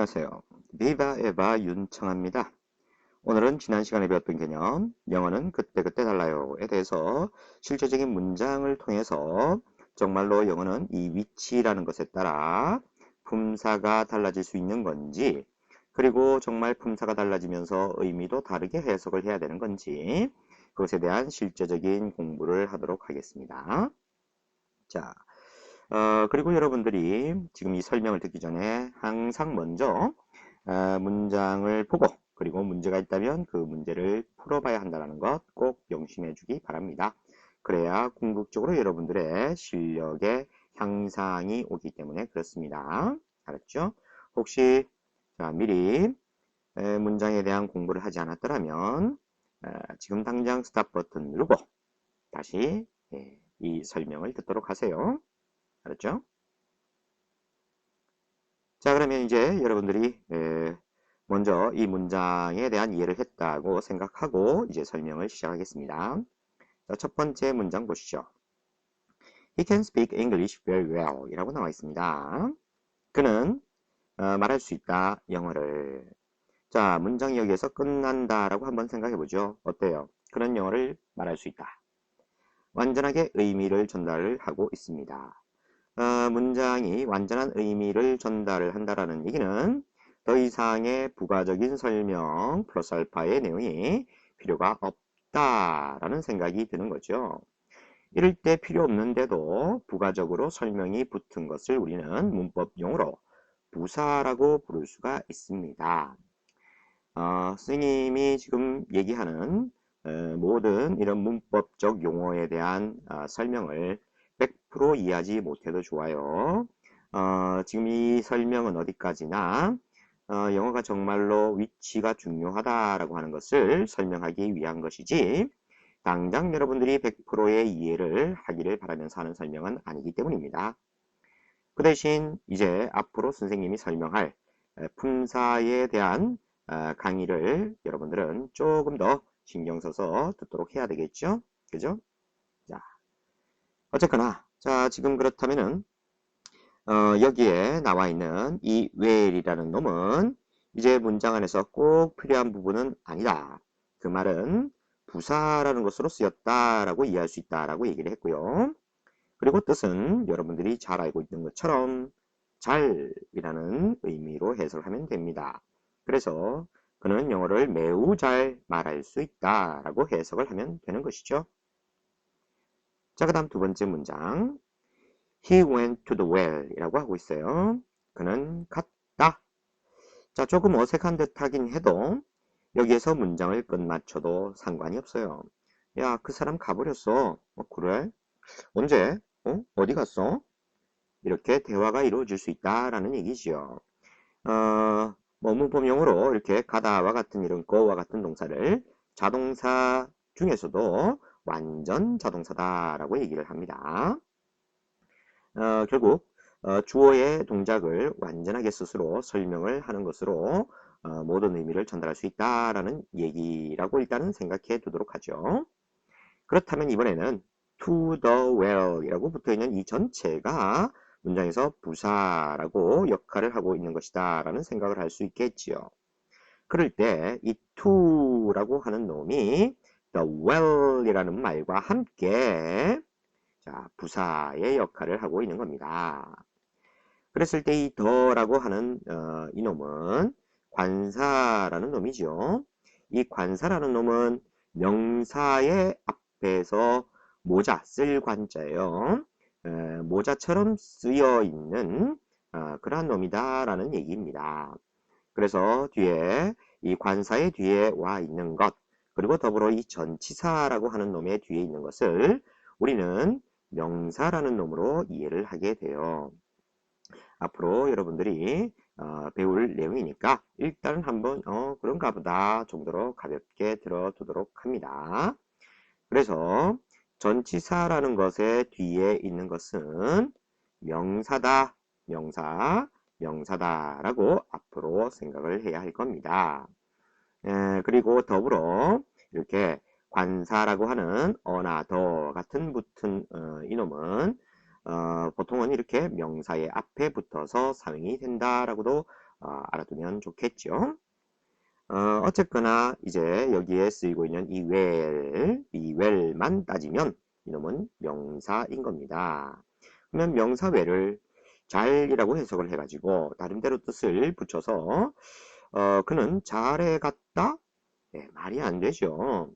안녕하세요. 비바 에바 윤청아입니다. 오늘은 지난 시간에 배웠던 개념, 영어는 그때그때 달라요에 대해서 실제적인 문장을 통해서 정말로 영어는 이 위치라는 것에 따라 품사가 달라질 수 있는 건지, 그리고 정말 품사가 달라지면서 의미도 다르게 해석을 해야 되는 건지, 그것에 대한 실제적인 공부를 하도록 하겠습니다. 자, 그리고 여러분들이 지금 이 설명을 듣기 전에 항상 먼저 문장을 보고 그리고 문제가 있다면 그 문제를 풀어봐야 한다는 것 꼭 명심해 주기 바랍니다. 그래야 궁극적으로 여러분들의 실력의 향상이 오기 때문에 그렇습니다. 알았죠? 혹시 미리 문장에 대한 공부를 하지 않았더라면 지금 당장 스탑 버튼 누르고 다시 이 설명을 듣도록 하세요. 알았죠? 자, 그러면 이제 여러분들이 먼저 이 문장에 대한 이해를 했다고 생각하고 이제 설명을 시작하겠습니다. 자, 첫 번째 문장 보시죠. He can speak English very well 이라고 나와 있습니다. 그는 말할 수 있다, 영어를. 자, 문장이 여기에서 끝난다라고 한번 생각해 보죠. 어때요? 그는 영어를 말할 수 있다. 완전하게 의미를 전달을 하고 있습니다. 문장이 완전한 의미를 전달을 한다라는 얘기는 더 이상의 부가적인 설명 플러스 알파의 내용이 필요가 없다라는 생각이 드는 거죠. 이럴 때 필요 없는데도 부가적으로 설명이 붙은 것을 우리는 문법 용어로 부사라고 부를 수가 있습니다. 선생님이 지금 얘기하는 모든 이런 문법적 용어에 대한 설명을 100% 이해하지 못해도 좋아요. 지금 이 설명은 어디까지나 영어가 정말로 위치가 중요하다라고 하는 것을 설명하기 위한 것이지 당장 여러분들이 100%의 이해를 하기를 바라면서 하는 설명은 아니기 때문입니다. 그 대신 이제 앞으로 선생님이 설명할 품사에 대한 강의를 여러분들은 조금 더 신경 써서 듣도록 해야 되겠죠? 그죠? 자, 어쨌거나, 자, 지금 그렇다면은, 여기에 나와 있는 이 well이라는 놈은 이제 문장 안에서 꼭 필요한 부분은 아니다. 그 말은 부사라는 것으로 쓰였다라고 이해할 수 있다라고 얘기를 했고요. 그리고 뜻은 여러분들이 잘 알고 있는 것처럼 잘이라는 의미로 해석하면 됩니다. 그래서 그는 영어를 매우 잘 말할 수 있다라고 해석을 하면 되는 것이죠. 자, 그 다음 두 번째 문장. He went to the well 이라고 하고 있어요. 그는 갔다. 자, 조금 어색한 듯 하긴 해도 여기에서 문장을 끝마쳐도 상관이 없어요. 야, 그 사람 가버렸어. 그래? 언제? 어디 갔어? 이렇게 대화가 이루어질 수 있다라는 얘기지요. 문법용어로 이렇게 가다와 같은 이런 go와 같은 동사를 자동사 중에서도 완전 자동사다라고 얘기를 합니다. 결국 주어의 동작을 완전하게 스스로 설명을 하는 것으로 모든 의미를 전달할 수 있다라는 얘기라고 일단은 생각해 두도록 하죠. 그렇다면 이번에는 to the well 이라고 붙어있는 이 전체가 문장에서 부사라고 역할을 하고 있는 것이다 라는 생각을 할 수 있겠지요. 그럴 때 이 to라고 하는 놈이 the well 이라는 말과 함께 자, 부사의 역할을 하고 있는 겁니다. 그랬을 때 이 더라고 하는 이 놈은 관사라는 놈이죠. 이 관사라는 놈은 명사의 앞에서 모자, 쓸 관자예요. 모자처럼 쓰여 있는 그러한 놈이다라는 얘기입니다. 그래서 뒤에 이 관사의 뒤에 와 있는 것, 그리고 더불어 이 전치사라고 하는 놈의 뒤에 있는 것을 우리는 명사라는 놈으로 이해를 하게 돼요. 앞으로 여러분들이 배울 내용이니까 일단 한번 그런가 보다 정도로 가볍게 들어두도록 합니다. 그래서 전치사라는 것의 뒤에 있는 것은 명사다, 명사, 명사다라고 앞으로 생각을 해야 할 겁니다. 그리고 더불어 이렇게 관사라고 하는 어나 더 같은 붙은 이놈은 보통은 이렇게 명사의 앞에 붙어서 사용이 된다라고도 알아두면 좋겠죠. 어쨌거나 이제 여기에 쓰이고 있는 이 well만 따지면 이놈은 명사인 겁니다. 그러면 명사 well을 잘이라고 해석을 해가지고 나름대로 뜻을 붙여서 그는 잘해 갔다? 네, 말이 안 되죠.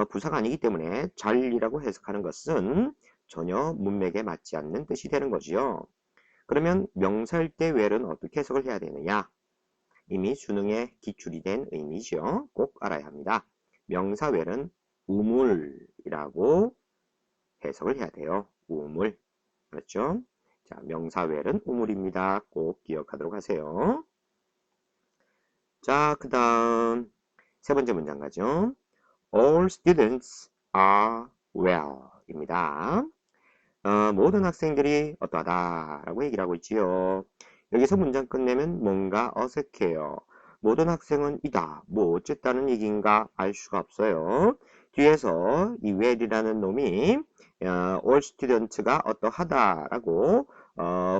부사가 아니기 때문에 잘이라고 해석하는 것은 전혀 문맥에 맞지 않는 뜻이 되는 거지요. 그러면 명사일 때 well은 어떻게 해석을 해야 되느냐? 이미 수능에 기출이 된 의미죠. 꼭 알아야 합니다. 명사 well은 우물이라고 해석을 해야 돼요. 우물. 그렇죠? 자, 명사 well은 우물입니다. 꼭 기억하도록 하세요. 자, 그 다음 세 번째 문장 가죠. All students are well 입니다. 모든 학생들이 어떠하다 라고 얘기를 하고 있지요. 여기서 문장 끝내면 뭔가 어색해요. 모든 학생은 이다, 뭐 어쨌다는 얘기인가 알 수가 없어요. 뒤에서 이 well이라는 놈이 all students가 어떠하다 라고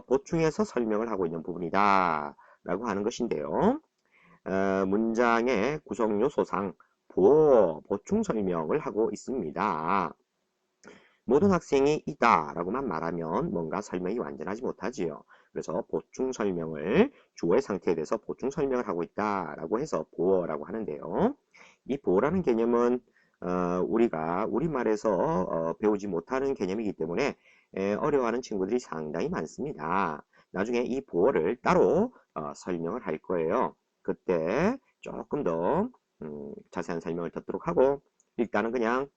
보충해서 설명을 하고 있는 부분이다 라고 하는 것인데요. 문장의 구성 요소상 보충 설명을 하고 있습니다. 모든 학생이 이다 라고만 말하면 뭔가 설명이 완전하지 못하지요. 그래서 보충 설명을 주어의 상태에 대해서 보충 설명을 하고 있다 라고 해서 보어라고 하는데요. 이 보어라는 개념은 우리가 우리말에서 배우지 못하는 개념이기 때문에 어려워하는 친구들이 상당히 많습니다. 나중에 이 보어를 따로 설명을 할 거예요. 그때 조금 더 자세한 설명을 듣도록 하고 일단은 그냥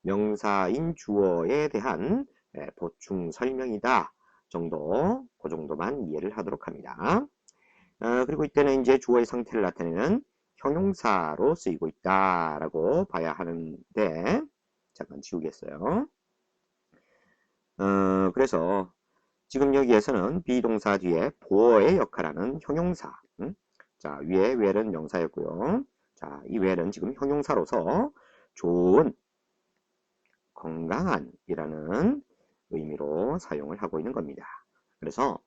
명사인 주어에 대한 보충 설명이다 정도, 그 정도만 이해를 하도록 합니다. 그리고 이때는 이제 주어의 상태를 나타내는 형용사로 쓰이고 있다라고 봐야 하는데, 잠깐 지우겠어요. 그래서 지금 여기에서는 비동사 뒤에 보어의 역할하는 형용사. 자, 위에 well은 명사였고요. 자, 이 well은 지금 형용사로서 좋은, 건강한 이라는 의미로 사용을 하고 있는 겁니다. 그래서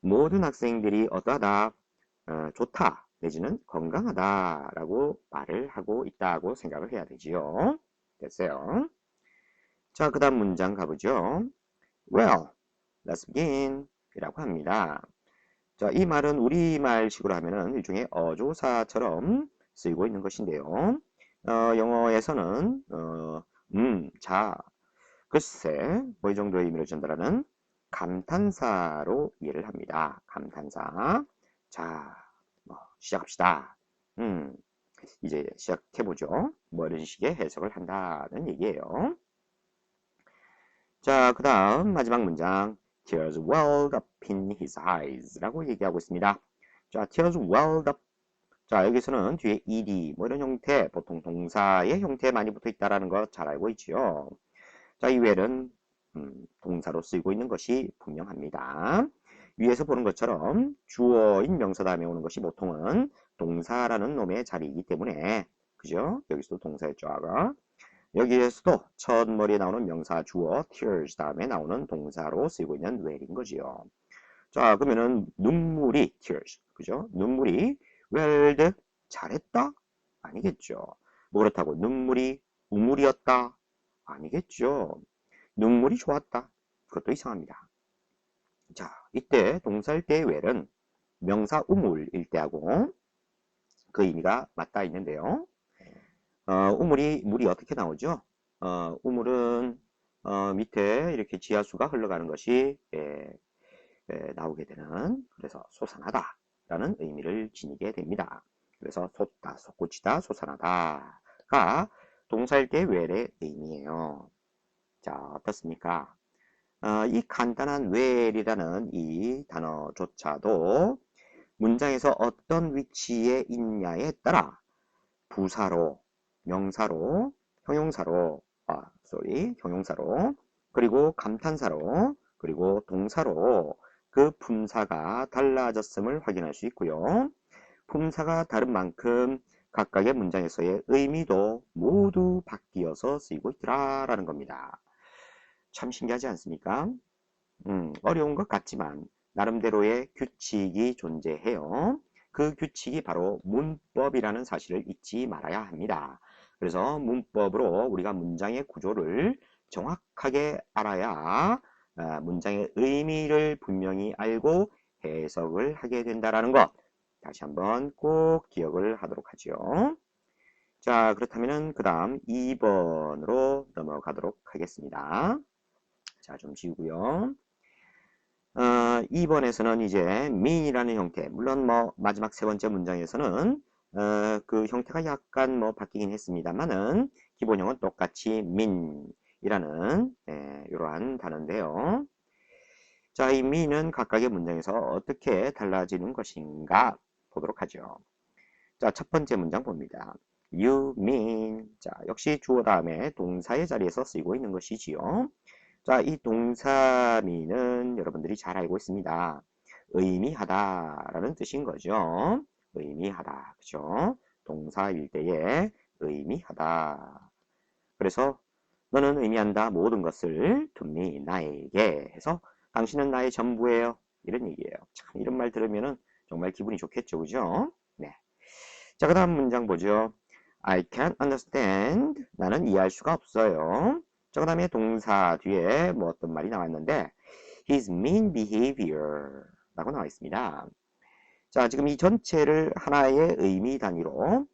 모든 학생들이 어떠하다, 좋다 내지는 건강하다 라고 말을 하고 있다고 생각을 해야 되지요. 됐어요. 자, 그 다음 문장 가보죠. Well, let's begin 이라고 합니다. 자, 이 말은 우리말식으로 하면은 일종의 어조사처럼 쓰이고 있는 것인데요. 영어에서는 자, 글쎄, 뭐 이 정도의 의미를 전달하는 감탄사로 이해를 합니다. 감탄사. 자, 시작합시다. 이제 시작해보죠. 뭐 이런 식의 해석을 한다는 얘기예요. 자, 그 다음 마지막 문장. Tears welled up in his eyes 라고 얘기하고 있습니다. 자, tears welled up. 자, 여기서는 뒤에 ed, 뭐 이런 형태, 보통 동사의 형태에 많이 붙어 있다는 거 잘 알고 있지요. 자, 이 well은 동사로 쓰이고 있는 것이 분명합니다. 위에서 보는 것처럼 주어인 명사 다음에 오는 것이 보통은 동사라는 놈의 자리이기 때문에, 그죠? 여기서도 동사였죠, 아까. 여기에서도 첫 머리에 나오는 명사 주어 tears 다음에 나오는 동사로 쓰이고 있는 well인 거지요. 자, 그러면은 눈물이 tears, 그죠? 눈물이 welled 잘했다? 아니겠죠. 뭐 그렇다고 눈물이 우물이었다? 아니겠죠. 눈물이 좋았다. 그것도 이상합니다. 자, 이때 동사일 때의 well은 명사 우물일 때하고 그 의미가 맞닿아 있는데요. 물이 어떻게 나오죠? 우물은 밑에 이렇게 지하수가 흘러가는 것이 나오게 되는, 그래서 솟아나다 라는 의미를 지니게 됩니다. 그래서 솟다, 솟구치다, 솟아나다가 동사일 때의 well의 의미예요. 자, 어떻습니까? 이 간단한 well이라는 이 단어조차도 문장에서 어떤 위치에 있냐에 따라 부사로, 명사로, 형용사로, 형용사로, 그리고 감탄사로, 그리고 동사로 그 품사가 달라졌음을 확인할 수 있고요. 품사가 다른 만큼 각각의 문장에서의 의미도 모두 바뀌어서 쓰이고 있더라라는 겁니다. 참 신기하지 않습니까? 어려운 것 같지만 나름대로의 규칙이 존재해요. 그 규칙이 바로 문법이라는 사실을 잊지 말아야 합니다. 그래서 문법으로 우리가 문장의 구조를 정확하게 알아야 문장의 의미를 분명히 알고 해석을 하게 된다는 것. 다시 한번 꼭 기억을 하도록 하죠. 자, 그렇다면은 그 다음 2번으로 넘어가도록 하겠습니다. 자, 좀 지우고요. 2번에서는 이제 mean이라는 형태, 물론 뭐 마지막 세 번째 문장에서는 그 형태가 약간 뭐 바뀌긴 했습니다만은 기본형은 똑같이 mean이라는 이러한 단어인데요. 자, 이 mean은 각각의 문장에서 어떻게 달라지는 것인가 보도록 하죠. 자, 첫 번째 문장 봅니다. You mean. 자, 역시 주어 다음에 동사의 자리에서 쓰이고 있는 것이지요. 자, 이 동사 mean은 여러분들이 잘 알고 있습니다. 의미하다라는 뜻인 거죠. 의미하다. 그죠? 동사일 때에 의미하다. 그래서 너는 의미한다 모든 것을 to me, 나에게 해서 당신은 나의 전부예요. 이런 얘기예요. 참, 이런 말 들으면은 정말 기분이 좋겠죠. 그죠? 네. 자, 그 다음 문장 보죠. I can't understand. 나는 이해할 수가 없어요. 자, 그 다음에 동사 뒤에 뭐 어떤 말이 나왔는데 his mean behavior 라고 나와 있습니다. 자, 지금 이 전체를 하나의 의미 단위로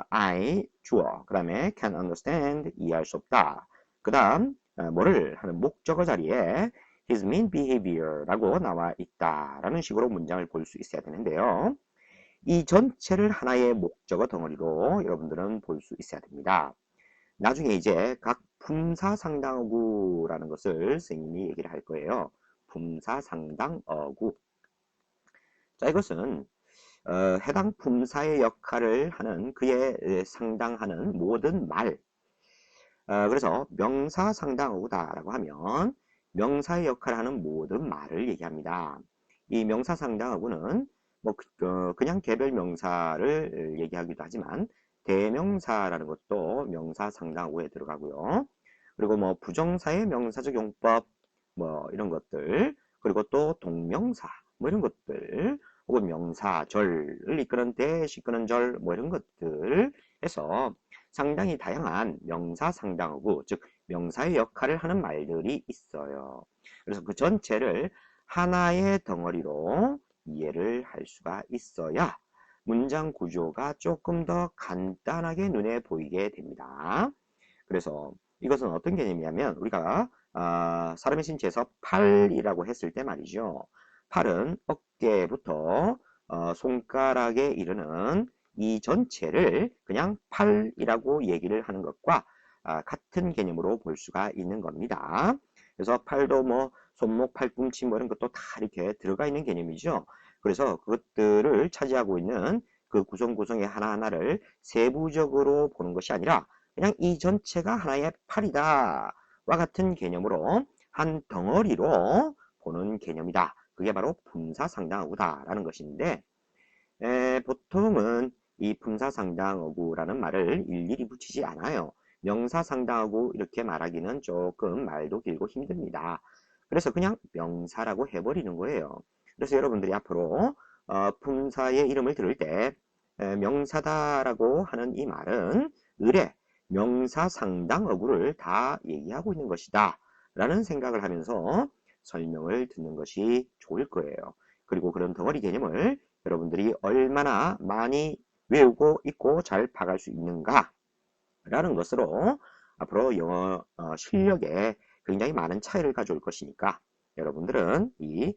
I, 주어, 그 다음에 can understand, 이해할 수 없다. 그 다음 뭐를 하는 목적어 자리에 his mean behavior 라고 나와 있다라는 식으로 문장을 볼 수 있어야 되는데요. 이 전체를 하나의 목적어 덩어리로 여러분들은 볼 수 있어야 됩니다. 나중에 이제 각 품사상당어구라는 것을 선생님이 얘기를 할 거예요. 품사상당어구. 자, 이것은 해당 품사의 역할을 하는 그에 상당하는 모든 말. 그래서 명사상당어구다라고 하면 명사의 역할을 하는 모든 말을 얘기합니다. 이 명사상당어구는 뭐 그냥 개별 명사를 얘기하기도 하지만 대명사라는 것도 명사상당어구에 들어가고요. 그리고 뭐 부정사의 명사적 용법 뭐 이런 것들, 그리고 또 동명사 뭐 이런 것들, 혹은 명사, 절을 이끄는 대, 이끄는 절 뭐 이런 것들 해서 상당히 다양한 명사상당어구, 즉 명사의 역할을 하는 말들이 있어요. 그래서 그 전체를 하나의 덩어리로 이해를 할 수가 있어야 문장 구조가 조금 더 간단하게 눈에 보이게 됩니다. 그래서 이것은 어떤 개념이냐면 우리가 사람의 신체에서 팔이라고 했을 때 말이죠. 팔은 어깨부터 손가락에 이르는 이 전체를 그냥 팔이라고 얘기를 하는 것과 같은 개념으로 볼 수가 있는 겁니다. 그래서 팔도 뭐 손목, 팔꿈치 뭐 이런 것도 다 이렇게 들어가 있는 개념이죠. 그래서 그것들을 차지하고 있는 그 구성구성의 하나하나를 세부적으로 보는 것이 아니라 그냥 이 전체가 하나의 팔이다 와 같은 개념으로 한 덩어리로 보는 개념이다. 그게 바로 품사상당어구다라는 것인데 보통은 이 품사상당어구라는 말을 일일이 붙이지 않아요. 명사상당어구 이렇게 말하기는 조금 말도 길고 힘듭니다. 그래서 그냥 명사라고 해버리는 거예요. 그래서 여러분들이 앞으로 품사의 이름을 들을 때 명사다라고 하는 이 말은 의뢰, 명사상당어구를 다 얘기하고 있는 것이다 라는 생각을 하면서 설명을 듣는 것이 좋을 거예요. 그리고 그런 덩어리 개념을 여러분들이 얼마나 많이 외우고 있고 잘 파악할 수 있는가 라는 것으로 앞으로 영어 실력에 굉장히 많은 차이를 가져올 것이니까 여러분들은 이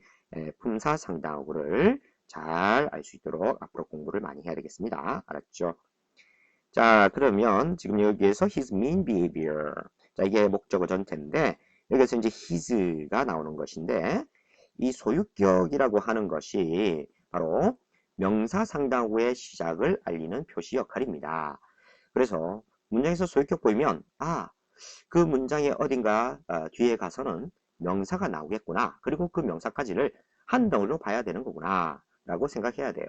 품사상당어구를 잘 알 수 있도록 앞으로 공부를 많이 해야 되겠습니다. 알았죠? 자, 그러면 지금 여기에서 his mean behavior. 자, 이게 목적어 전체인데 여기서 이제 his가 나오는 것인데 이 소유격이라고 하는 것이 바로 명사상당어구의 시작을 알리는 표시 역할입니다. 그래서 문장에서 소유격 보이면 그 문장의 어딘가 뒤에 가서는 명사가 나오겠구나. 그리고 그 명사까지를 한 덩어리로 봐야 되는 거구나 라고 생각해야 돼요.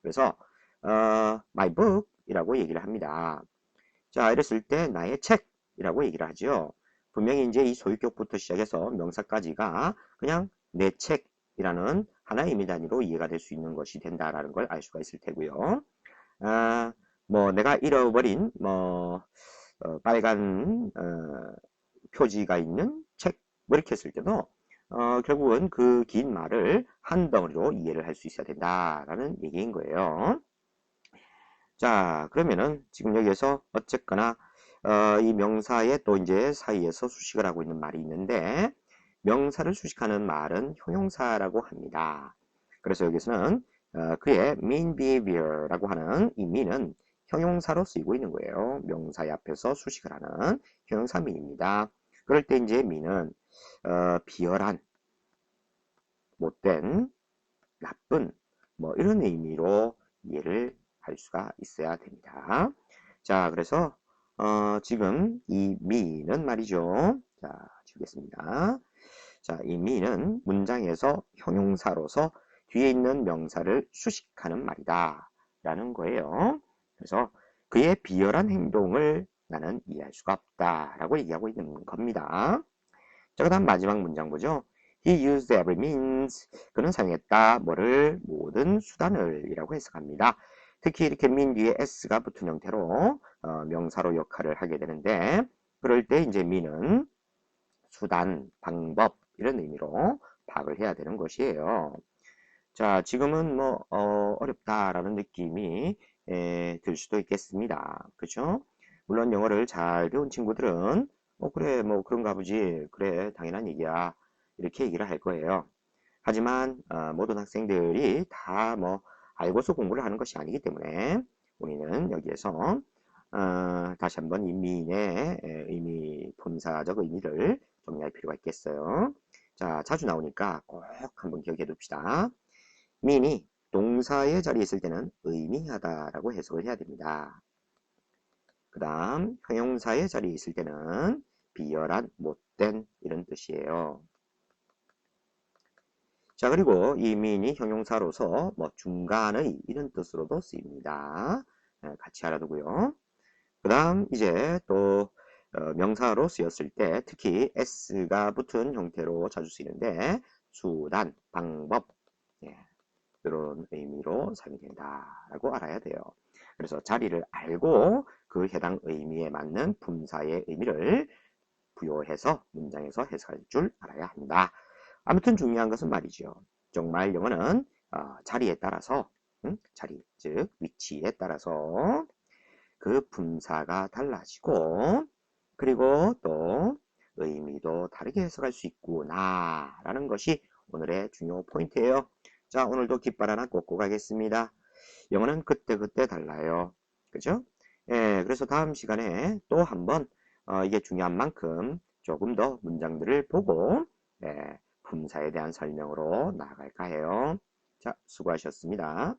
그래서 my book 이라고 얘기를 합니다. 자, 이랬을 때 나의 책이라고 얘기를 하죠. 분명히 이제 이 소유격부터 시작해서 명사까지가 그냥 내 책, 이라는 하나의 의미 단위로 이해가 될 수 있는 것이 된다라는 걸 알 수가 있을 테고요. 아, 뭐 내가 잃어버린 빨간 표지가 있는 책, 뭐 이렇게 했을 때도 결국은 그 긴 말을 한 덩어리로 이해를 할 수 있어야 된다라는 얘기인 거예요. 자, 그러면은 지금 여기에서 어쨌거나 이 명사의 또 이제 사이에서 수식을 하고 있는 말이 있는데 명사를 수식하는 말은 형용사라고 합니다. 그래서 여기서는 그의 mean behavior라고 하는 이 mean은 형용사로 쓰이고 있는 거예요. 명사의 앞에서 수식을 하는 형용사 mean입니다. 그럴 때 이제 mean은 비열한, 못된, 나쁜 뭐 이런 의미로 이해를 할 수가 있어야 됩니다. 자, 그래서 지금 이 me는 말이죠. 자, 지우겠습니다. 자, 이 me는 문장에서 형용사로서 뒤에 있는 명사를 수식하는 말이다 라는 거예요. 그래서 그의 비열한 행동을 나는 이해할 수가 없다 라고 얘기하고 있는 겁니다. 자, 그 다음 마지막 문장 보죠. He used every means. 그는 사용했다. 뭐를? 모든 수단을 이라고 해석합니다. 특히 이렇게 mean 뒤에 s가 붙은 형태로 명사로 역할을 하게 되는데 그럴 때 이제 mean은 수단, 방법 이런 의미로 파악을 해야 되는 것이에요. 자, 지금은 뭐 어렵다라는 느낌이 들 수도 있겠습니다. 그죠? 물론 영어를 잘 배운 친구들은 그래 뭐 그런가 보지 그래 당연한 얘기야 이렇게 얘기를 할 거예요. 하지만 모든 학생들이 다 뭐 알고서 공부를 하는 것이 아니기 때문에 우리는 여기에서 다시 한번 인민의 의미, 본사적 의미를 정리할 필요가 있겠어요. 자, 자주 나오니까 꼭 한번 기억해 둡시다. mean이 동사의 자리에 있을 때는 의미하다라고 해석을 해야 됩니다. 그 다음 형용사의 자리에 있을 때는 비열한, 못된 이런 뜻이에요. 자, 그리고 이 mean이 형용사로서 뭐 중간의 이런 뜻으로도 쓰입니다. 같이 알아두고요. 그 다음 이제 또 명사로 쓰였을 때 특히 s가 붙은 형태로 자주 쓰이는데 수단, 방법 이런 의미로 사용이 된다라고 알아야 돼요. 그래서 자리를 알고 그 해당 의미에 맞는 분사의 의미를 부여해서 문장에서 해석할 줄 알아야 한다. 아무튼 중요한 것은 말이죠. 정말 영어는 자리에 따라서 자리, 즉 위치에 따라서 그 분사가 달라지고 그리고 또 의미도 다르게 해석할 수 있구나 라는 것이 오늘의 중요 포인트예요. 자, 오늘도 깃발 하나 꽂고 가겠습니다. 영어는 그때그때 달라요. 그죠? 예, 그래서 다음 시간에 또 한번 이게 중요한 만큼 조금 더 문장들을 보고 분사에 대한 설명으로 나아갈까 해요. 자, 수고하셨습니다.